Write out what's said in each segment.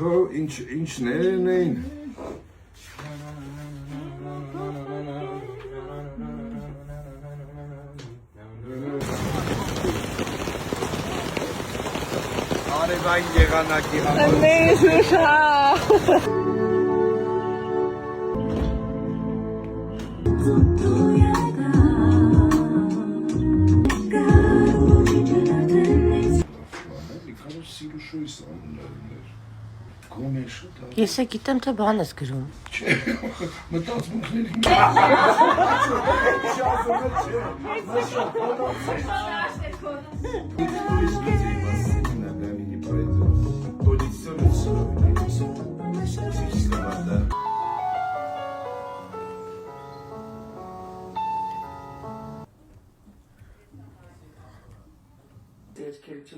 Քո ինչներն էին։ Արևային եղանակի համար։ Մեշուշա։ Ես է գիտեմ, թե բան ես գրում։ Չէ, մտածմունքների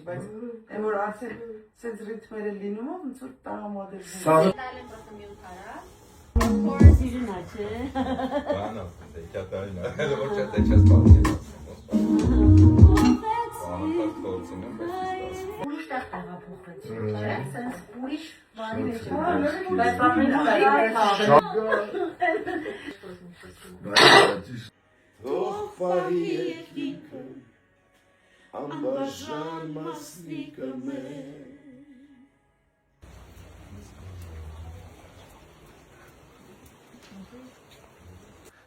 բայց այն որ արդեն սենց ռիթմերը լինում ոնց որ տաղամադերվում։ Ուրիշ տեղ տեղափոխվեցի, չէ՞, սենց ուրիշ բանի մեջ։ Բայց Թող բարի երկինքը Անբաժան մասնիկը մեր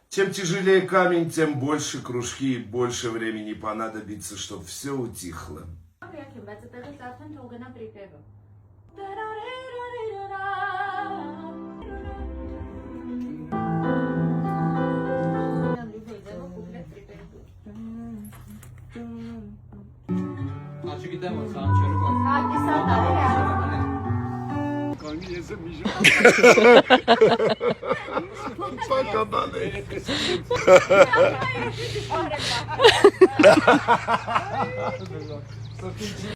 Чем тяжелее камень, тем больше кружки и больше времени понадобится, чтобы все утихло. Пока,